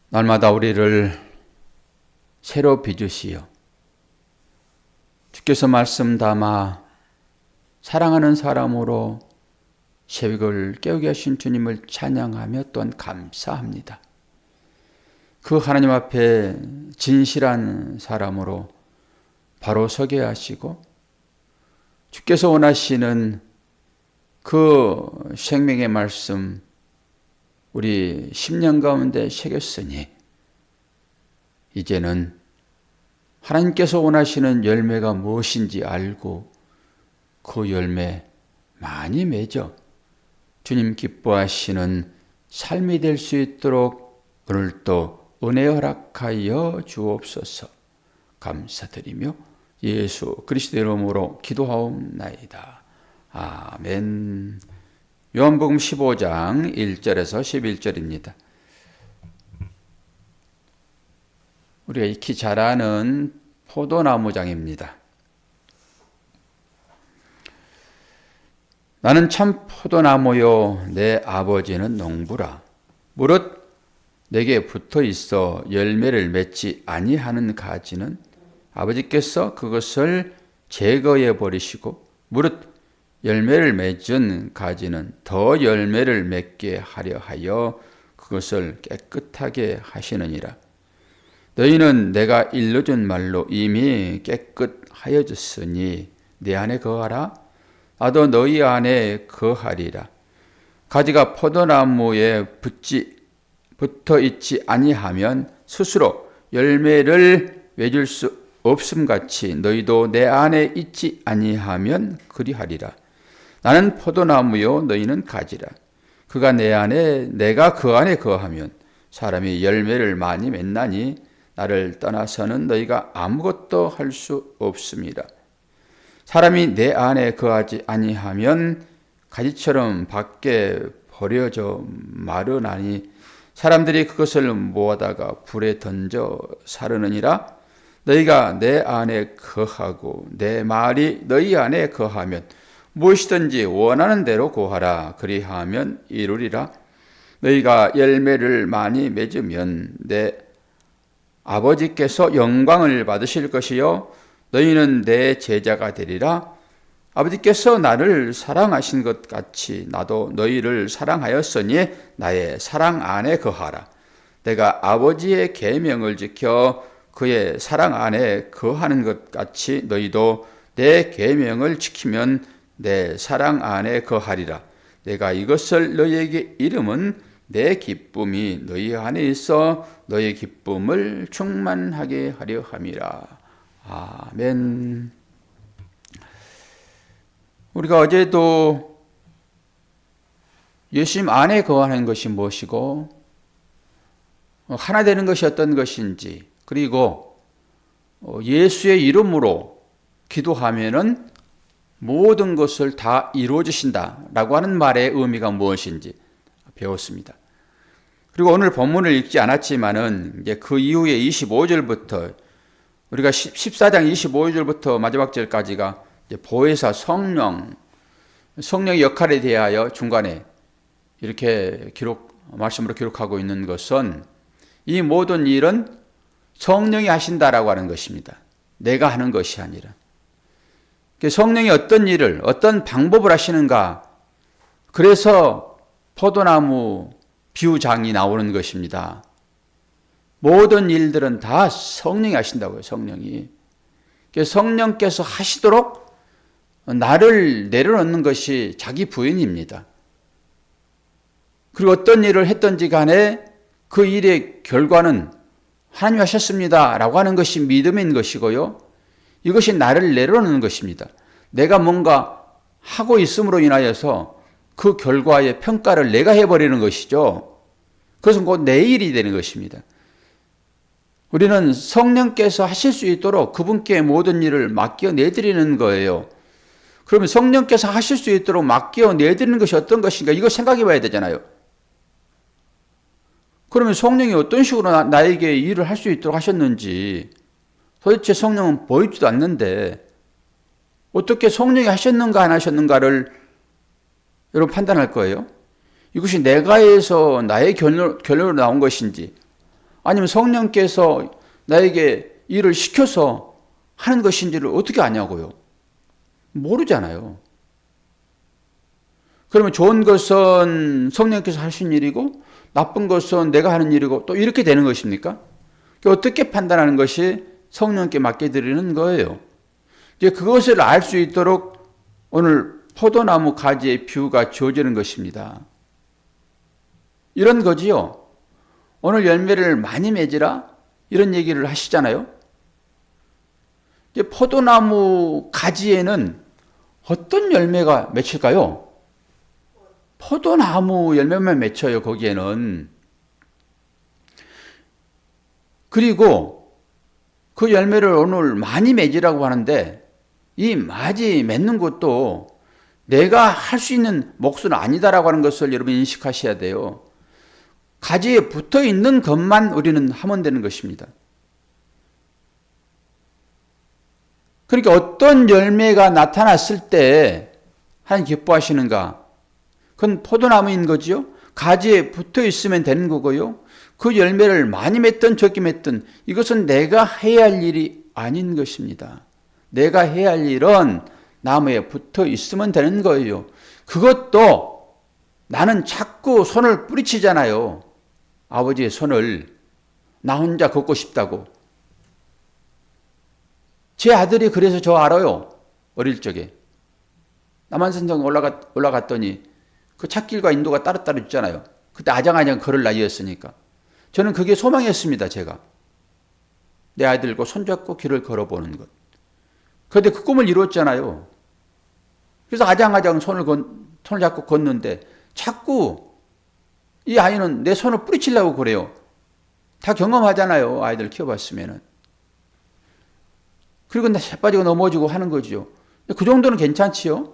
날마다 우리를 새로 빚으시어 주께서 말씀 담아 사랑하는 사람으로 새벽을 깨우게 하신 주님을 찬양하며 또한 감사합니다. 그 하나님 앞에 진실한 사람으로 바로 서게 하시고 주께서 원하시는 그 생명의 말씀 우리 10년 가운데 새겼으니 이제는 하나님께서 원하시는 열매가 무엇인지 알고 그 열매 많이 맺어 주님 기뻐하시는 삶이 될 수 있도록 오늘도 은혜 허락하여 주옵소서. 감사드리며 예수 그리스도의 이름으로 기도하옵나이다. 아멘. 요한복음 15장 1절에서 11절입니다. 우리가 익히 잘 아는 포도나무장입니다. 나는 참 포도나무요 내 아버지는 농부라. 무릇 내게 붙어 있어 열매를 맺지 아니하는 가지는 아버지께서 그것을 제거해 버리시고 무릇 열매를 맺은 가지는 더 열매를 맺게 하려 하여 그것을 깨끗하게 하시느니라. 너희는 내가 일러준 말로 이미 깨끗하여졌으니 내 안에 거하라. 나도 너희 안에 거하리라. 가지가 포도나무에 붙어 있지 아니하면 스스로 열매를 맺을 수 없음같이 너희도 내 안에 있지 아니하면 그리하리라. 나는 포도나무요 너희는 가지라. 그가 내 안에 내가 그 안에 거하면 사람이 열매를 많이 맺나니 나를 떠나서는 너희가 아무것도 할 수 없습니다. 사람이 내 안에 거하지 아니하면 가지처럼 밖에 버려져 마르나니 사람들이 그것을 모아다가 불에 던져 사르느니라. 너희가 내 안에 거하고 내 말이 너희 안에 거하면 무엇이든지 원하는 대로 구하라. 그리하면 이루리라. 너희가 열매를 많이 맺으면 내 아버지께서 영광을 받으실 것이요 너희는 내 제자가 되리라. 아버지께서 나를 사랑하신 것 같이 나도 너희를 사랑하였으니 나의 사랑 안에 거하라. 내가 아버지의 계명을 지켜 그의 사랑 안에 거하는 것 같이 너희도 내 계명을 지키면 내 사랑 안에 거하리라. 내가 이것을 너희에게 이름은 내 기쁨이 너희 안에 있어 너희 기쁨을 충만하게 하려 함이라. 아멘. 우리가 어제도 예수님 안에 거하는 것이 무엇이고 하나 되는 것이 어떤 것인지 그리고 예수의 이름으로 기도하면은 모든 것을 다 이루어주신다라고 하는 말의 의미가 무엇인지 배웠습니다. 그리고 오늘 본문을 읽지 않았지만은 이제 그 이후에 25절부터 우리가 14장 25절부터 마지막 절까지가 이제 보혜사 성령의 역할에 대하여 중간에 이렇게 말씀으로 기록하고 있는 것은 이 모든 일은 성령이 하신다라고 하는 것입니다. 내가 하는 것이 아니라. 성령이 어떤 일을, 어떤 방법을 하시는가. 그래서 포도나무 비유장이 나오는 것입니다. 모든 일들은 다 성령이 하신다고요, 성령이. 성령께서 하시도록 나를 내려놓는 것이 자기 부인입니다. 그리고 어떤 일을 했든지 간에 그 일의 결과는 하나님이 하셨습니다 라고 하는 것이 믿음인 것이고요. 이것이 나를 내려놓는 것입니다. 내가 뭔가 하고 있음으로 인하여서 그 결과의 평가를 내가 해버리는 것이죠. 그것은 곧 내 일이 되는 것입니다. 우리는 성령께서 하실 수 있도록 그분께 모든 일을 맡겨 내드리는 거예요. 그러면 성령께서 하실 수 있도록 맡겨 내드리는 것이 어떤 것인가 이거 생각해 봐야 되잖아요. 그러면 성령이 어떤 식으로 나에게 일을 할 수 있도록 하셨는지 도대체 성령은 보이지도 않는데 어떻게 성령이 하셨는가 안 하셨는가를 여러분 판단할 거예요. 이것이 내가 해서 나의 결론으로 나온 것인지 아니면 성령께서 나에게 일을 시켜서 하는 것인지를 어떻게 아냐고요? 모르잖아요. 그러면 좋은 것은 성령께서 하신 일이고 나쁜 것은 내가 하는 일이고 또 이렇게 되는 것입니까? 어떻게 판단하는 것이 성령께 맡겨드리는 거예요. 이제 그것을 알 수 있도록 오늘 포도나무 가지의 비유가 주어지는 것입니다. 이런 거지요. 오늘 열매를 많이 맺으라 이런 얘기를 하시잖아요. 이제 포도나무 가지에는 어떤 열매가 맺힐까요? 포도나무 열매만 맺혀요, 거기에는. 그리고 그 열매를 오늘 많이 맺으라고 하는데 이 많이 맺는 것도 내가 할 수 있는 몫은 아니다라고 하는 것을 여러분 인식하셔야 돼요. 가지에 붙어 있는 것만 우리는 하면 되는 것입니다. 그러니까 어떤 열매가 나타났을 때 하나님 기뻐하시는가? 그건 포도나무인 거지요. 가지에 붙어 있으면 되는 거고요. 그 열매를 많이 맺든 적게 맺든 이것은 내가 해야 할 일이 아닌 것입니다. 내가 해야 할 일은 나무에 붙어 있으면 되는 거예요. 그것도 나는 자꾸 손을 뿌리치잖아요. 아버지의 손을 나 혼자 걷고 싶다고. 제 아들이 그래서 저 알아요. 어릴 적에. 남한산성 올라갔더니 그 찻길과 인도가 따로따로 있잖아요. 그때 아장아장 걸을 나이였으니까. 저는 그게 소망이었습니다. 제가. 내 아이들과 손잡고 길을 걸어보는 것. 그런데 그 꿈을 이루었잖아요. 그래서 아장아장 손을 잡고 걷는데 자꾸 이 아이는 내 손을 뿌리치려고 그래요. 다 경험하잖아요. 아이들 키워봤으면은. 그리고 나 자빠지고 넘어지고 하는 거죠. 그 정도는 괜찮지요.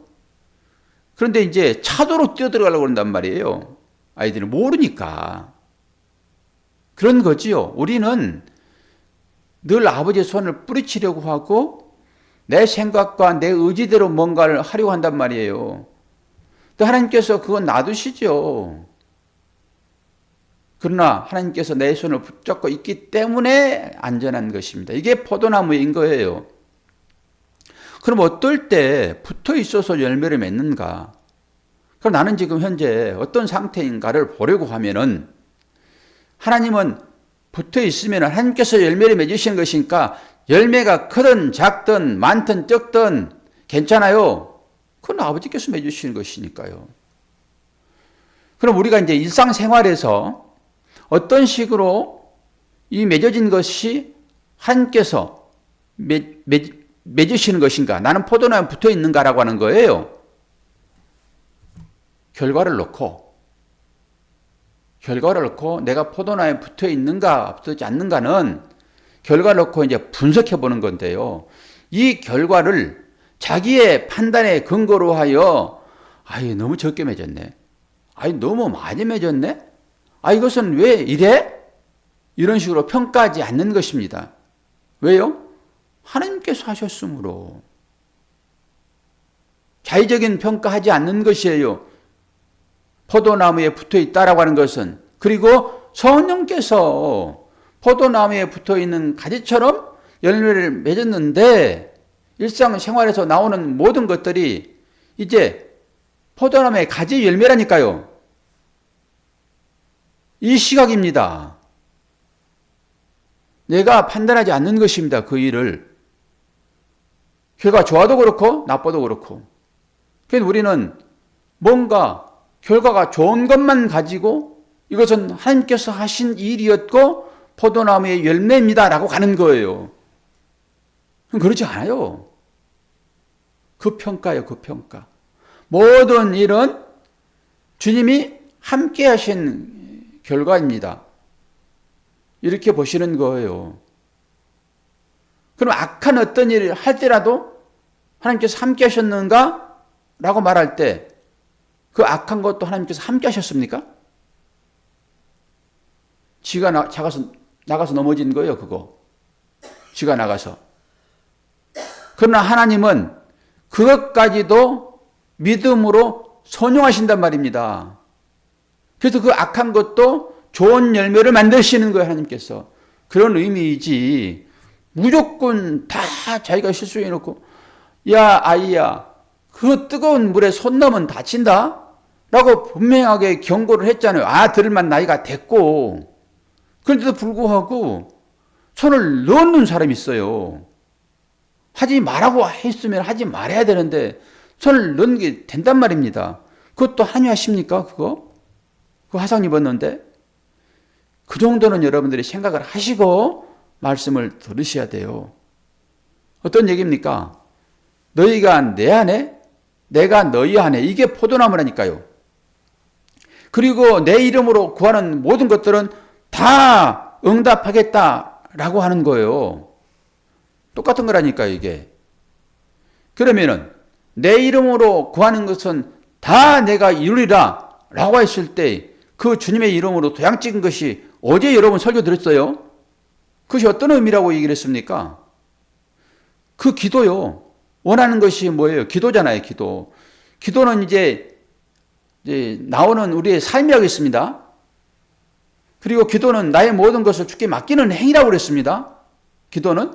그런데 이제 차도로 뛰어들어가려고 그런단 말이에요. 아이들은 모르니까. 그런 거지요. 우리는 늘 아버지의 손을 뿌리치려고 하고 내 생각과 내 의지대로 뭔가를 하려고 한단 말이에요. 또 하나님께서 그건 놔두시죠. 그러나 하나님께서 내 손을 붙잡고 있기 때문에 안전한 것입니다. 이게 포도나무인 거예요. 그럼 어떨 때 붙어 있어서 열매를 맺는가? 그럼 나는 지금 현재 어떤 상태인가를 보려고 하면은 하나님은 붙어 있으면 하나님께서 열매를 맺으시는 것이니까 열매가 크든 작든 많든 적든 괜찮아요. 그건 아버지께서 맺으시는 것이니까요. 그럼 우리가 이제 일상생활에서 어떤 식으로 이 맺어진 것이 하나님께서 맺으시는 것인가? 나는 포도나무에 붙어 있는가라고 하는 거예요. 결과를 놓고 내가 포도나무에 붙어 있는가, 붙어있지 않는가는 결과를 놓고 이제 분석해 보는 건데요. 이 결과를 자기의 판단에 근거로 하여, 너무 적게 맺었네. 너무 많이 맺었네. 이것은 왜 이래? 이런 식으로 평가하지 않는 것입니다. 왜요? 하나님께서 하셨으므로. 자의적인 평가하지 않는 것이에요. 포도나무에 붙어 있다라고 하는 것은. 그리고 성령께서 포도나무에 붙어 있는 가지처럼 열매를 맺었는데 일상생활에서 나오는 모든 것들이 이제 포도나무의 가지 열매라니까요. 이 시각입니다. 내가 판단하지 않는 것입니다. 그 일을. 결과 좋아도 그렇고 나빠도 그렇고. 그래서 우리는 뭔가 결과가 좋은 것만 가지고 이것은 하나님께서 하신 일이었고 포도나무의 열매입니다라고 가는 거예요. 그렇지 않아요. 그 평가예요. 그 평가. 모든 일은 주님이 함께 하신 결과입니다. 이렇게 보시는 거예요. 그럼 악한 어떤 일을 할 때라도 하나님께서 함께 하셨는가? 라고 말할 때 그 악한 것도 하나님께서 함께 하셨습니까? 지가 나가서 넘어진 거예요, 그거. 지가 나가서. 그러나 하나님은 그것까지도 믿음으로 선용하신단 말입니다. 그래서 그 악한 것도 좋은 열매를 만드시는 거예요, 하나님께서. 그런 의미이지 무조건 다 자기가 실수해놓고 야 아이야 그 뜨거운 물에 손 넣으면 다친다 라고 분명하게 경고를 했잖아요. 들을만 나이가 됐고 그런데도 불구하고 손을 넣는 사람이 있어요. 하지 말라고 했으면 하지 말아야 되는데 손을 넣는 게 된단 말입니다. 그것도 한유하십니까? 그거 화상 입었는데 그 정도는 여러분들이 생각을 하시고 말씀을 들으셔야 돼요. 어떤 얘기입니까? 너희가 내 안에 내가 너희 안에 이게 포도나무라니까요. 그리고 내 이름으로 구하는 모든 것들은 다 응답하겠다라고 하는 거예요. 똑같은 거라니까요, 이게. 그러면은 내 이름으로 구하는 것은 다 내가 이루리라 라고 했을 때 그 주님의 이름으로 도장 찍은 것이 어제 여러분 설교 들었어요? 그것이 어떤 의미라고 얘기를 했습니까? 그 기도요. 원하는 것이 뭐예요? 기도잖아요, 기도. 기도는 이제 나오는 우리의 삶이라고 했습니다. 그리고 기도는 나의 모든 것을 주께 맡기는 행위라고 그랬습니다. 기도는.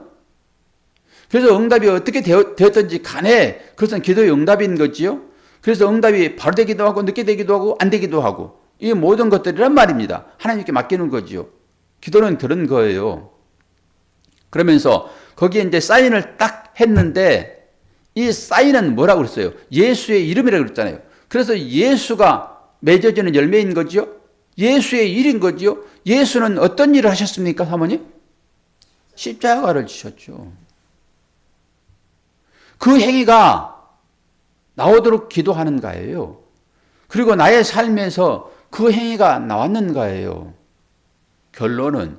그래서 응답이 어떻게 되었든지 간에 그것은 기도의 응답인 거지요. 그래서 응답이 바로 되기도 하고 늦게 되기도 하고 안 되기도 하고 이 모든 것들이란 말입니다. 하나님께 맡기는 거지요. 기도는 그런 거예요. 그러면서 거기에 이제 사인을 딱 했는데 이 사인은 뭐라고 그랬어요? 예수의 이름이라고 그랬잖아요. 그래서 예수가 맺어지는 열매인 거지요. 예수의 일인 거지요. 예수는 어떤 일을 하셨습니까, 사모님? 십자가를 지셨죠. 그 행위가 나오도록 기도하는 거예요. 그리고 나의 삶에서 그 행위가 나왔는 거예요. 결론은.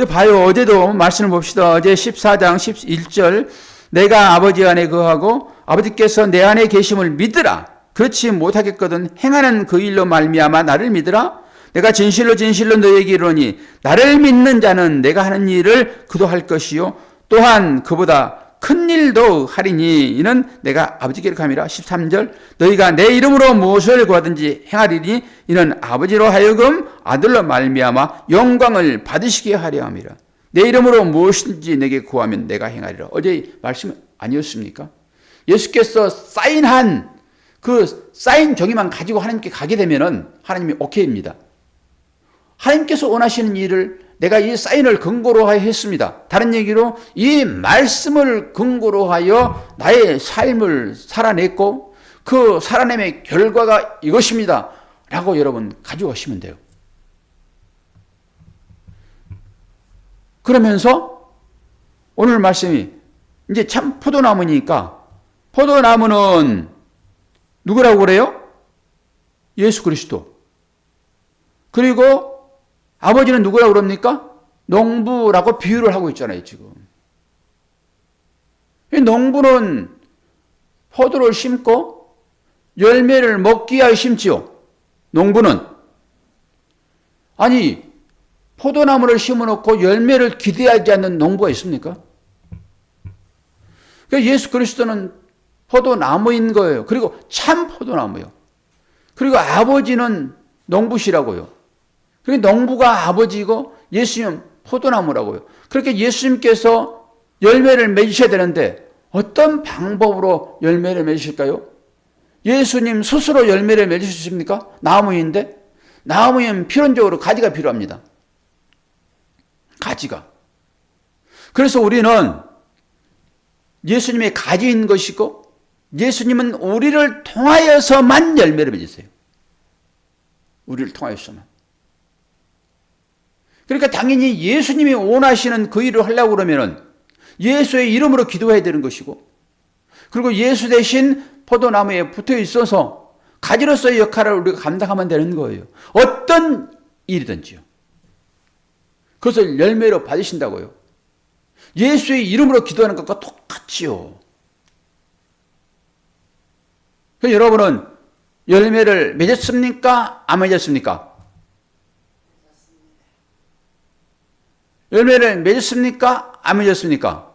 봐요. 어제도 말씀을 봅시다. 어제 14장 11절 내가 아버지 안에 거하고 아버지께서 내 안에 계심을 믿으라. 그렇지 못하겠거든 행하는 그 일로 말미암아 나를 믿으라. 내가 진실로 진실로 너에게 이르노니 나를 믿는 자는 내가 하는 일을 그도 할 것이요 또한 그보다 큰 일도 하리니 이는 내가 아버지께로 감이라. 13절 너희가 내 이름으로 무엇을 구하든지 행하리니 이는 아버지로 하여금 아들로 말미암아 영광을 받으시게 하려 함이라. 내 이름으로 무엇이든지 내게 구하면 내가 행하리라. 어제 말씀 아니었습니까? 예수께서 사인한 그 사인 종이만 가지고 하나님께 가게 되면은 하나님이 오케이입니다. 하나님께서 원하시는 일을 내가 이 사인을 근거로 하여 했습니다. 다른 얘기로 이 말씀을 근거로 하여 나의 삶을 살아냈고 그 살아냄의 결과가 이것입니다. 라고 여러분 가지고 가시면 돼요. 그러면서 오늘 말씀이 이제 참 포도나무니까 포도나무는 누구라고 그래요? 예수 그리스도. 그리고 아버지는 누구라고 그럽니까? 농부라고 비유를 하고 있잖아요, 지금. 이 농부는 포도를 심고 열매를 먹기 위하여 심지요. 농부는. 아니, 포도나무를 심어놓고 열매를 기대하지 않는 농부가 있습니까? 그러니까 예수 그리스도는 포도나무인 거예요. 그리고 참 포도나무요. 그리고 아버지는 농부시라고요. 그러니까 농부가 아버지고 예수님은 포도나무라고요. 그렇게 예수님께서 열매를 맺으셔야 되는데 어떤 방법으로 열매를 맺으실까요? 예수님 스스로 열매를 맺으십니까? 나무인데 나무엔 필연적으로 가지가 필요합니다. 가지가. 그래서 우리는 예수님의 가지인 것이고 예수님은 우리를 통하여서만 열매를 맺으세요. 우리를 통하여서만. 그러니까 당연히 예수님이 원하시는 그 일을 하려고 그러면은 예수의 이름으로 기도해야 되는 것이고 그리고 예수 대신 포도나무에 붙어 있어서 가지로서의 역할을 우리가 감당하면 되는 거예요. 어떤 일이든지요. 그것을 열매로 받으신다고요. 예수의 이름으로 기도하는 것과 똑같지요. 여러분은 열매를 맺었습니까? 안 맺었습니까? 열매를 맺었습니까? 안 맺었습니까?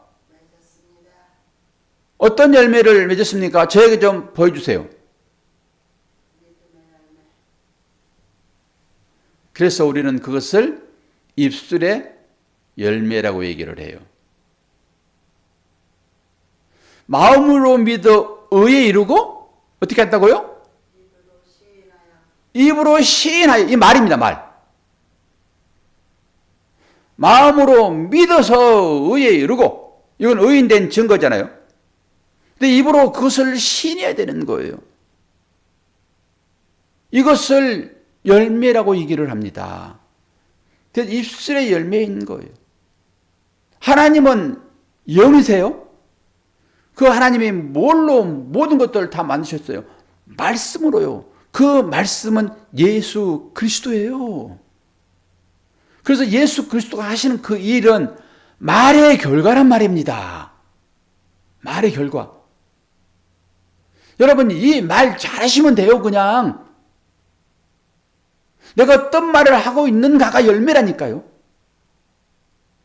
어떤 열매를 맺었습니까? 저에게 좀 보여주세요. 그래서 우리는 그것을 입술의 열매라고 얘기를 해요. 마음으로 믿어 의에 이루고 어떻게 한다고요? 입으로 시인하여. 이 말입니다. 말. 마음으로 믿어서 의에 이르고, 이건 의인된 증거잖아요. 근데 입으로 그것을 시인해야 되는 거예요. 이것을 열매라고 얘기를 합니다. 그래서 입술의 열매인 거예요. 하나님은 영이세요. 그 하나님이 뭘로 모든 것들을 다 만드셨어요? 말씀으로요. 그 말씀은 예수 그리스도예요. 그래서 예수 그리스도가 하시는 그 일은 말의 결과란 말입니다. 말의 결과. 여러분, 이 말 잘하시면 돼요, 그냥. 내가 어떤 말을 하고 있는가가 열매라니까요.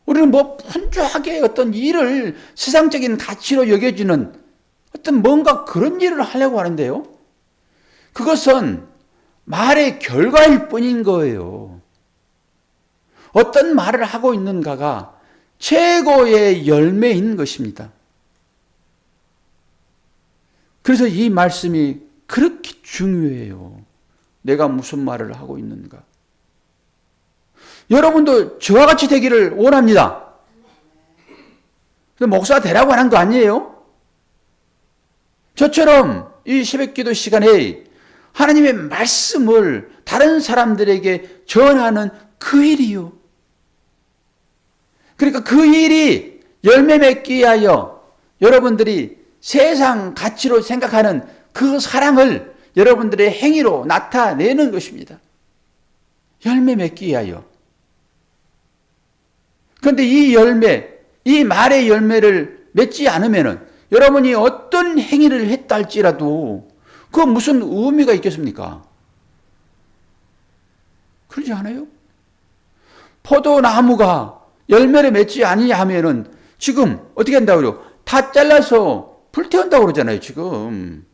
우리는 뭐 분주하게 어떤 일을 세상적인 가치로 여겨지는 어떤 뭔가 그런 일을 하려고 하는데요. 그것은 말의 결과일 뿐인 거예요. 어떤 말을 하고 있는가가 최고의 열매인 것입니다. 그래서 이 말씀이 그렇게 중요해요. 내가 무슨 말을 하고 있는가. 여러분도 저와 같이 되기를 원합니다. 목사가 되라고 하는 거 아니에요? 저처럼 이 새벽기도 시간에 하나님의 말씀을 다른 사람들에게 전하는 그 일이요. 그러니까 그 일이 열매 맺기 위하여 여러분들이 세상 가치로 생각하는 그 사랑을 여러분들의 행위로 나타내는 것입니다. 열매 맺기 위하여. 그런데 이 열매, 이 말의 열매를 맺지 않으면 여러분이 어떤 행위를 했다 할지라도 그 무슨 의미가 있겠습니까? 그러지 않아요? 포도나무가 열매를 맺지 아니하면은 지금 어떻게 한다고요? 다 잘라서 불태운다고 그러잖아요, 지금.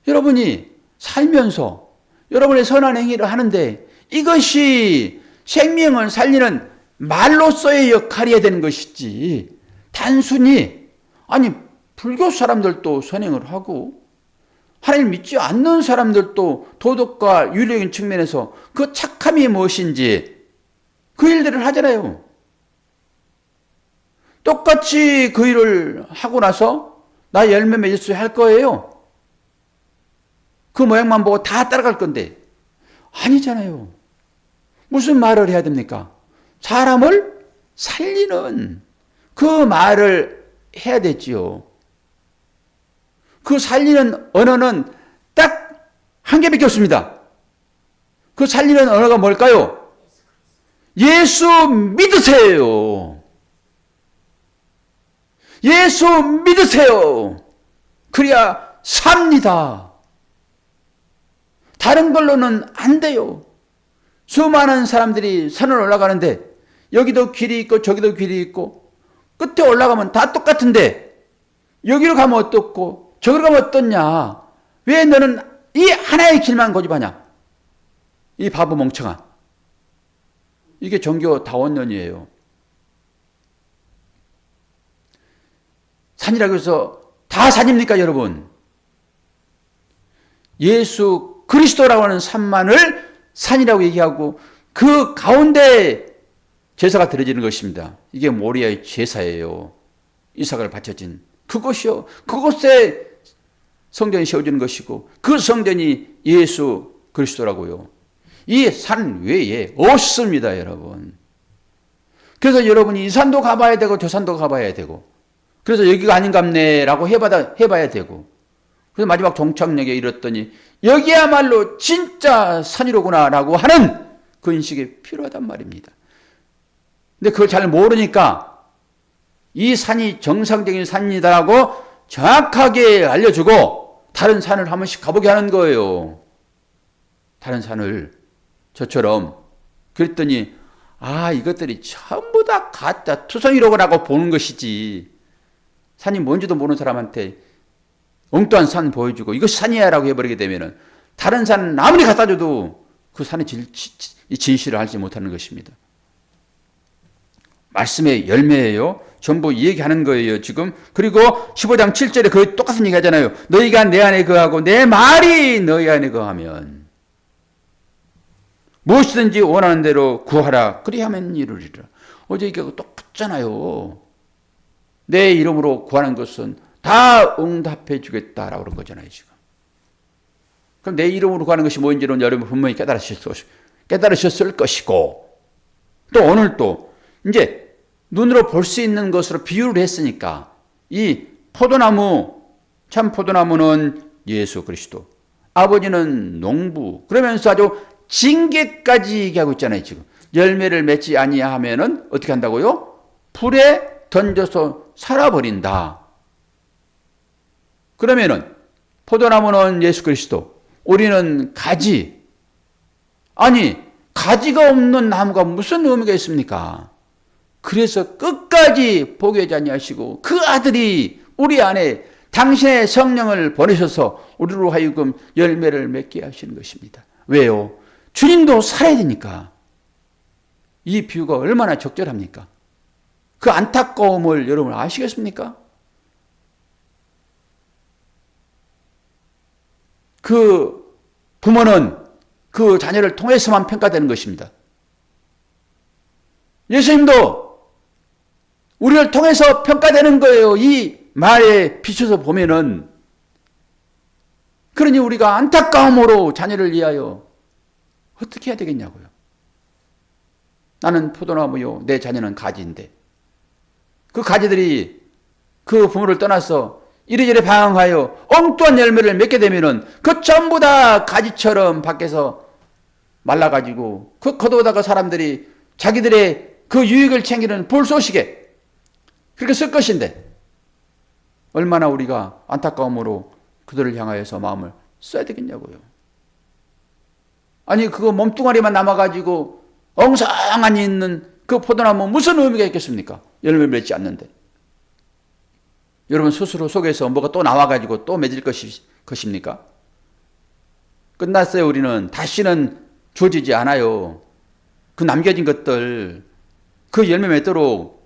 여러분이 살면서 여러분의 선한 행위를 하는데 이것이 생명을 살리는 말로서의 역할이어야 되는 것이지, 단순히, 아니, 불교 사람들도 선행을 하고 하나님 믿지 않는 사람들도 도덕과 윤리적인 측면에서 그 착함이 무엇인지 그 일들을 하잖아요. 똑같이 그 일을 하고 나서 나 열매 맺었어야 할 거예요. 그 모양만 보고 다 따라갈 건데 아니잖아요. 무슨 말을 해야 됩니까? 사람을 살리는 그 말을 해야 되지요. 그 살리는 언어는 딱 한 개밖에 없습니다. 그 살리는 언어가 뭘까요? 예수 믿으세요. 예수 믿으세요. 그래야 삽니다. 다른 걸로는 안 돼요. 수많은 사람들이 산을 올라가는데 여기도 길이 있고 저기도 길이 있고 끝에 올라가면 다 똑같은데 여기로 가면 어떻고 저기로 가면 어떻냐. 왜 너는 이 하나의 길만 고집하냐. 이 바보 멍청아. 이게 종교 다원론이에요. 산이라고 해서 다 산입니까, 여러분? 예수 그리스도라고 하는 산만을 산이라고 얘기하고 그 가운데 제사가 드려지는 것입니다. 이게 모리아의 제사예요. 이삭을 바쳐진 그것이요. 그곳에 성전이 세워지는 것이고 그 성전이 예수 그리스도라고요. 이 산 외에 없습니다, 여러분. 그래서 여러분이 이 산도 가봐야 되고 저 산도 가봐야 되고 그래서 여기가 아닌갑네라고 해봐야 되고 그래서 마지막 종착역에 이르렀더니 여기야말로 진짜 산이로구나라고 하는 그 인식이 필요하단 말입니다. 근데 그걸 잘 모르니까 이 산이 정상적인 산이다라고 정확하게 알려주고 다른 산을 한 번씩 가보게 하는 거예요. 다른 산을. 저처럼. 그랬더니 이것들이 전부 다 가짜 투성이로구나라고 보는 것이지. 산이 뭔지도 모르는 사람한테 엉뚱한 산 보여주고 이것이 산이야 라고 해버리게 되면 다른 산은 아무리 갖다 줘도 그 산의 진실을 알지 못하는 것입니다. 말씀의 열매예요. 전부 이 얘기하는 거예요, 지금. 그리고 15장 7절에 거의 똑같은 얘기 하잖아요. 너희가 내 안에 거하고 내 말이 너희 안에 거하면 무엇이든지 원하는 대로 구하라. 그리하면 이루리라. 어제 이게 똑같잖아요. 내 이름으로 구하는 것은 다 응답해 주겠다라고 그런 거잖아요, 지금. 그럼 내 이름으로 구하는 것이 뭔지는 여러분 분명히 깨달으셨을 것이고, 또 오늘 또 이제 눈으로 볼 수 있는 것으로 비유를 했으니까 이 포도나무, 참 포도나무는 예수 그리스도, 아버지는 농부, 그러면서 아주 징계까지 얘기하고 있잖아요, 지금. 열매를 맺지 아니하면은 어떻게 한다고요? 불에 던져서 살아버린다. 그러면은 포도나무는 예수 그리스도, 우리는 가지. 아니, 가지가 없는 나무가 무슨 의미가 있습니까? 그래서 끝까지 포기하지 아니하시고 그 아들이 우리 안에 당신의 성령을 보내셔서 우리로 하여금 열매를 맺게 하시는 것입니다. 왜요? 주님도 살아야 되니까. 이 비유가 얼마나 적절합니까? 그 안타까움을 여러분 아시겠습니까? 그 부모는 그 자녀를 통해서만 평가되는 것입니다. 예수님도 우리를 통해서 평가되는 거예요. 이 말에 비춰서 보면은. 그러니 우리가 안타까움으로 자녀를 위하여 어떻게 해야 되겠냐고요. 나는 포도나무요, 내 자녀는 가지인데 그 가지들이 그 부모를 떠나서 이리저리 방황하여 엉뚱한 열매를 맺게 되면은 그 전부 다 가지처럼 밖에서 말라가지고 그 걷어오다가 사람들이 자기들의 그 유익을 챙기는 불쏘시개 그렇게 쓸 것인데 얼마나 우리가 안타까움으로 그들을 향하여서 마음을 써야 되겠냐고요. 아니 그거 몸뚱아리만 남아가지고 엉성하니 있는 그 포도나무 무슨 의미가 있겠습니까? 열매 맺지 않는데. 여러분 스스로 속에서 뭐가 또 나와가지고 또 맺을 것입니까? 끝났어요. 우리는 다시는 주어지지 않아요. 그 남겨진 것들 그 열매 맺도록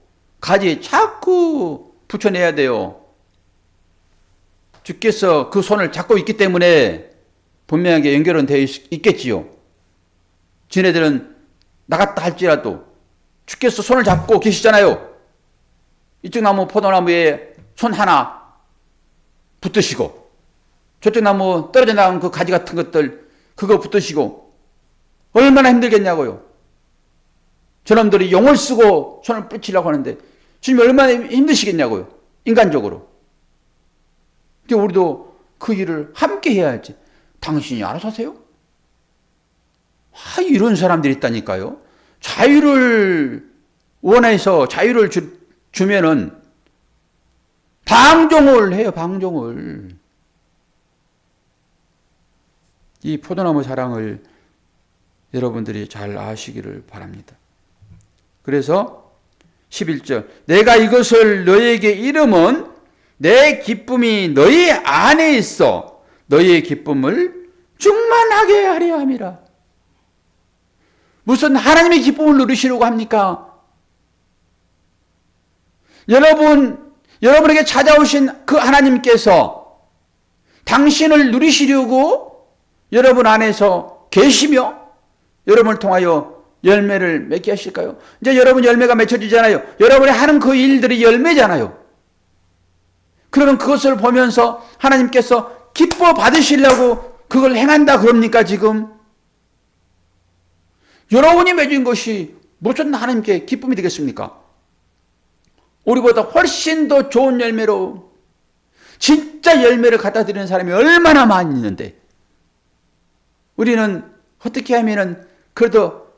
가지에 자꾸 붙여내야 돼요. 주께서 그 손을 잡고 있기 때문에 분명하게 연결은 되어 있겠지요. 지네들은 나갔다 할지라도 주께서 손을 잡고 계시잖아요. 이쪽 나무 포도나무에 손 하나 붙으시고 저쪽 나무 떨어져 나온 그 가지 같은 것들 그거 붙으시고 얼마나 힘들겠냐고요. 저놈들이 용을 쓰고 손을 붙이려고 하는데 주님이 얼마나 힘드시겠냐고요. 인간적으로. 근데 우리도 그 일을 함께 해야지. 당신이 알아서 하세요? 이런 사람들이 있다니까요. 자유를 원해서 자유를 주면은 방종을 해요. 방종을. 이 포도나무 사랑을 여러분들이 잘 아시기를 바랍니다. 그래서 11절 내가 이것을 너희에게 이름은 내 기쁨이 너희 안에 있어 너희의 기쁨을 충만하게 하려 함이라. 무슨 하나님의 기쁨을 누리시려고 합니까? 여러분에게 찾아오신 그 하나님께서 당신을 누리시려고 여러분 안에서 계시며 여러분을 통하여 열매를 맺게 하실까요? 이제 여러분 열매가 맺혀지잖아요. 여러분이 하는 그 일들이 열매잖아요. 그러면 그것을 보면서 하나님께서 기뻐 받으시려고 그걸 행한다 그럽니까 지금? 여러분이 맺은 것이 무슨 하나님께 기쁨이 되겠습니까? 우리보다 훨씬 더 좋은 열매로 진짜 열매를 갖다 드리는 사람이 얼마나 많이 있는데 우리는 어떻게 하면은 그래도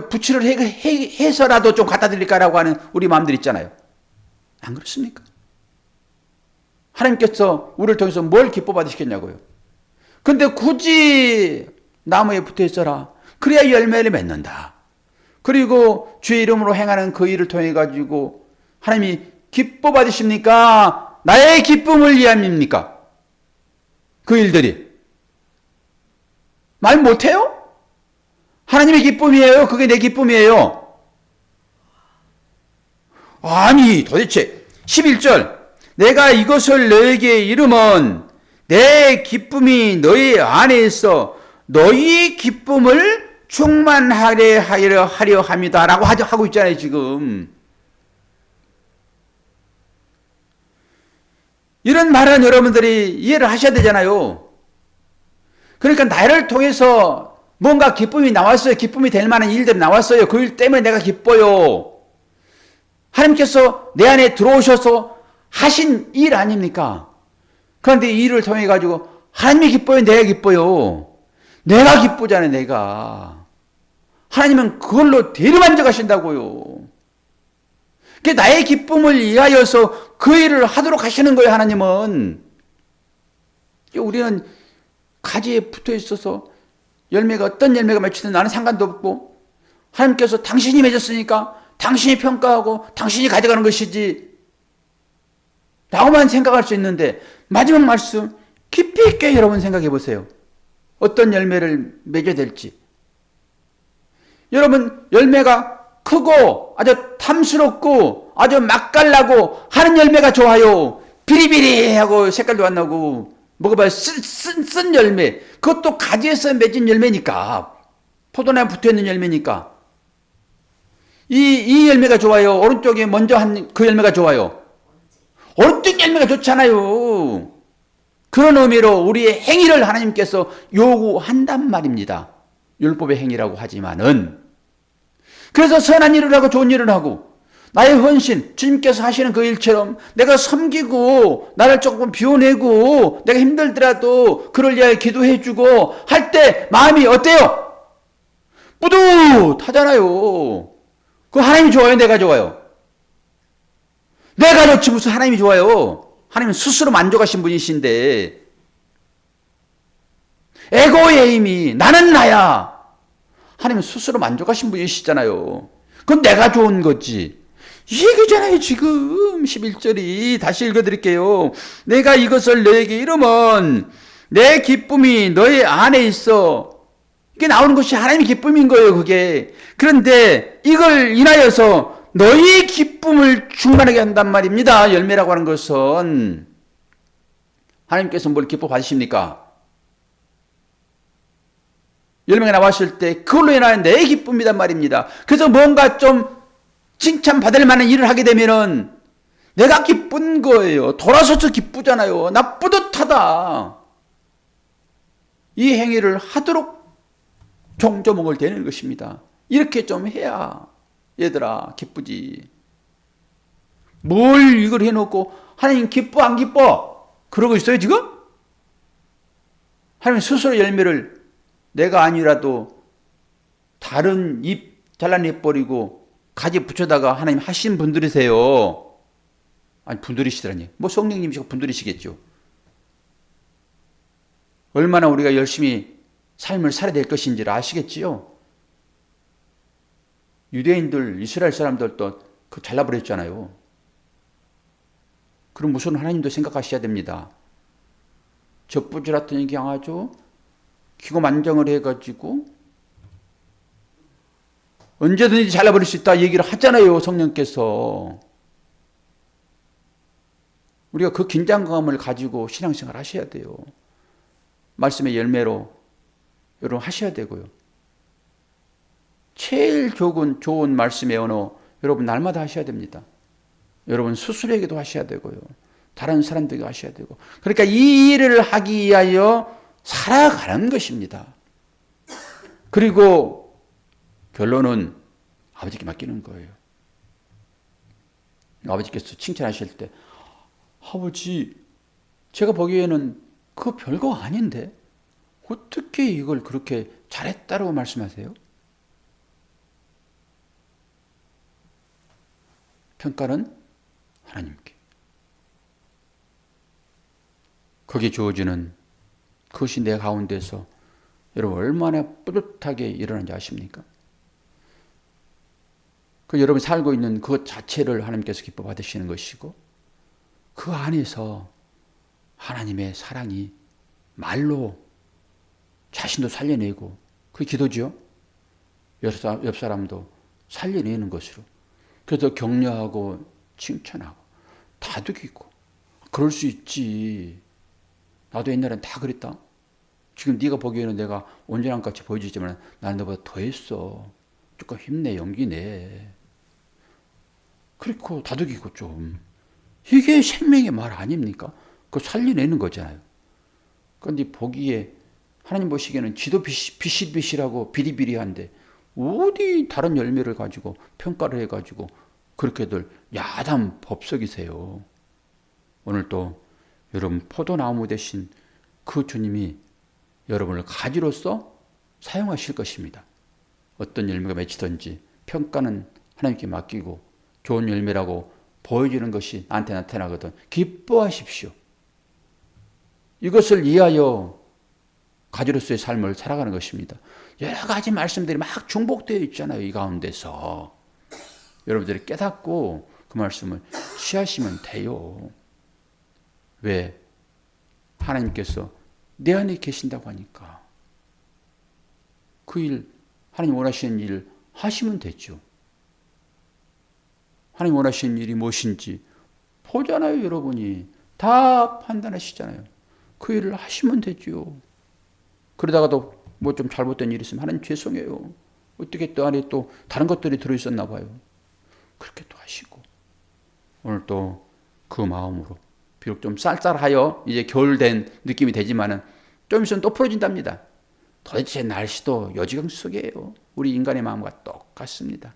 부치를 해서라도 좀 갖다 드릴까라고 하는 우리 마음들 있잖아요. 안 그렇습니까? 하나님께서 우리를 통해서 뭘 기뻐 받으시겠냐고요. 근데 굳이 나무에 붙어 있어라. 그래야 열매를 맺는다. 그리고 주의 이름으로 행하는 그 일을 통해 가지고 하나님이 기뻐 받으십니까? 나의 기쁨을 위함입니까? 그 일들이. 말 못해요? 하나님의 기쁨이에요? 그게 내 기쁨이에요? 아니 도대체 11절 내가 이것을 너에게 이르면 내 기쁨이 너희 안에 있어 너희 기쁨을 충만하게 하려 합니다 라고 하고 있잖아요. 지금 이런 말은 여러분들이 이해를 하셔야 되잖아요. 그러니까 나를 통해서 뭔가 기쁨이 나왔어요. 기쁨이 될 만한 일들이 나왔어요. 그 일 때문에 내가 기뻐요. 하나님께서 내 안에 들어오셔서 하신 일 아닙니까? 그런데 이 일을 통해 가지고 하나님이 기뻐요? 내가 기뻐요? 내가 기쁘잖아요. 내가. 하나님은 그걸로 대리만족하신다고요. 그게 나의 기쁨을 위하여서 그 일을 하도록 하시는 거예요. 하나님은. 우리는 가지에 붙어 있어서 열매가 어떤 열매가 맺히든 나는 상관도 없고 하나님께서 당신이 맺었으니까 당신이 평가하고 당신이 가져가는 것이지 라고만 생각할 수 있는데 마지막 말씀 깊이 있게 여러분 생각해 보세요. 어떤 열매를 맺어야 될지. 여러분 열매가 크고 아주 탐스럽고 아주 맛깔나고 하는 열매가 좋아요. 비리비리하고 색깔도 안 나고 먹어봐야 쓴 열매. 그것도 가지에서 맺은 열매니까. 포도나무 붙어있는 열매니까. 이 열매가 좋아요. 오른쪽에 먼저 한 그 열매가 좋아요. 오른쪽 열매가 좋잖아요. 그런 의미로 우리의 행위를 하나님께서 요구한단 말입니다. 율법의 행위라고 하지만은. 그래서 선한 일을 하고 좋은 일을 하고 나의 헌신, 주님께서 하시는 그 일처럼 내가 섬기고 나를 조금 비워내고 내가 힘들더라도 그를 위하여 기도해주고 할 때 마음이 어때요? 뿌듯하잖아요. 그 하나님이 좋아요? 내가 좋아요? 내가 좋지 무슨 하나님이 좋아요? 하나님은 스스로 만족하신 분이신데 에고의 힘이 나는 나야. 하나님은 스스로 만족하신 분이시잖아요. 그건 내가 좋은 거지. 이 얘기잖아요. 지금 11절이 다시 읽어드릴게요. 내가 이것을 너에게 이르면 내 기쁨이 너의 안에 있어. 이게 나오는 것이 하나님의 기쁨인 거예요. 그게. 그런데 이걸 인하여서 너희 기쁨을 충만하게 한단 말입니다. 열매라고 하는 것은 하나님께서 뭘 기뻐 받으십니까? 열매가 나왔을 때 그걸로 인하여 내 기쁨이란 말입니다. 그래서 뭔가 좀 칭찬받을 만한 일을 하게 되면은 내가 기쁜 거예요. 돌아서서 기쁘잖아요. 나 뿌듯하다. 이 행위를 하도록 종조목을 되는 것입니다. 이렇게 좀 해야 얘들아 기쁘지. 뭘 이걸 해놓고 하나님 기뻐 안 기뻐? 그러고 있어요 지금? 하나님 스스로 열매를 내가 아니라도 다른 잎 잘라내버리고 가지 붙여다가 하나님 하신 분들이세요. 아니 분들이시더라니. 뭐 성령님이시고 분들이시겠죠. 얼마나 우리가 열심히 삶을 살아야 될 것인지를 아시겠지요. 유대인들 이스라엘 사람들도 그 잘라버렸잖아요. 그럼 무슨 하나님도 생각하셔야 됩니다. 젖부지락더니 그냥 아주 기고만장을 해가지고 언제든지 잘라버릴 수 있다 얘기를 하잖아요. 성령께서. 우리가 그 긴장감을 가지고 신앙생활 하셔야 돼요. 말씀의 열매로 여러분 하셔야 되고요. 제일 좋은 말씀의 언어 여러분 날마다 하셔야 됩니다. 여러분 스스로에게도 하셔야 되고요. 다른 사람들에게 하셔야 되고. 그러니까 이 일을 하기 위하여 살아가는 것입니다. 그리고 결론은 아버지께 맡기는 거예요. 아버지께서 칭찬하실 때 아버지 제가 보기에는 그거 별거 아닌데 어떻게 이걸 그렇게 잘했다고 말씀하세요? 평가는 하나님께. 거기에 주어지는 그것이 내 가운데서 여러분 얼마나 뿌듯하게 일어나는지 아십니까? 그 여러분이 살고 있는 그것 자체를 하나님께서 기뻐 받으시는 것이고 그 안에서 하나님의 사랑이 말로 자신도 살려내고 그게 기도죠. 옆 사람도 살려내는 것으로. 그래서 격려하고 칭찬하고 다독이고 그럴 수 있지. 나도 옛날엔 다 그랬다. 지금 네가 보기에는 내가 온전한 것 같이 보여주지만 나는 너보다 더 했어. 조금 힘내, 용기 내. 그리고 다독이고 좀. 이게 생명의 말 아닙니까? 그거 살려내는 거잖아요. 그런데 보기에 하나님 보시기에는 지도 비실비실하고 비리비리한데 어디 다른 열매를 가지고 평가를 해가지고 그렇게들 야단 법석이세요. 오늘 또 여러분 포도나무 대신 그 주님이 여러분을 가지로서 사용하실 것입니다. 어떤 열매가 맺히든지 평가는 하나님께 맡기고 좋은 열매라고 보여주는 것이 나한테 나타나거든. 기뻐하십시오. 이것을 이해하여 가지로서의 삶을 살아가는 것입니다. 여러 가지 말씀들이 막 중복되어 있잖아요. 이 가운데서. 여러분들이 깨닫고 그 말씀을 취하시면 돼요. 왜? 하나님께서 내 안에 계신다고 하니까. 그 일, 하나님 원하시는 일 하시면 되죠. 하나님 원하시는 일이 무엇인지 보잖아요, 여러분이. 다 판단하시잖아요. 그 일을 하시면 되죠. 그러다가도 뭐 좀 잘못된 일이 있으면 하나님 죄송해요. 어떻게 또 안에 또 다른 것들이 들어있었나 봐요. 그렇게 또 하시고. 오늘 또 그 마음으로 비록 좀 쌀쌀하여 이제 겨울 된 느낌이 되지만은 좀 있으면 또 풀어진답니다. 도대체 날씨도 여지경숙이에요. 우리 인간의 마음과 똑같습니다.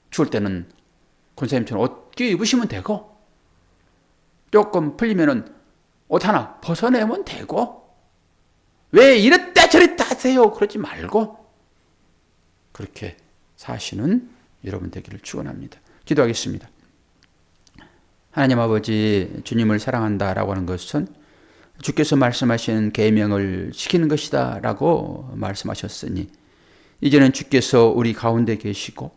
추울 때는 권사님처럼 옷 끼워 입으시면 되고 조금 풀리면은 옷 하나 벗어내면 되고 왜 이랬다 저랬다 하세요. 그러지 말고 그렇게 사시는 여러분 되기를 축원합니다. 기도하겠습니다. 하나님 아버지, 주님을 사랑한다라고 하는 것은 주께서 말씀하신 계명을 지키는 것이다 라고 말씀하셨으니 이제는 주께서 우리 가운데 계시고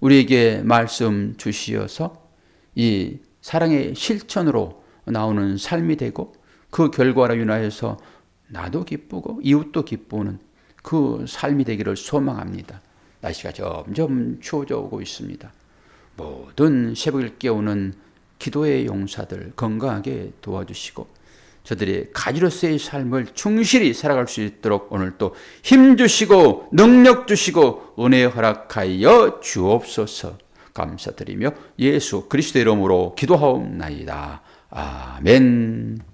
우리에게 말씀 주시어서 이 사랑의 실천으로 나오는 삶이 되고 그 결과로 인하여서 나도 기쁘고 이웃도 기쁘는 그 삶이 되기를 소망합니다. 날씨가 점점 추워져 오고 있습니다. 모든 새벽을 깨우는 기도의 용사들 건강하게 도와주시고 저들이 가지로서의 삶을 충실히 살아갈 수 있도록 오늘 또 힘 주시고 능력 주시고 은혜 허락하여 주옵소서. 감사드리며 예수 그리스도의 이름으로 기도하옵나이다. 아멘.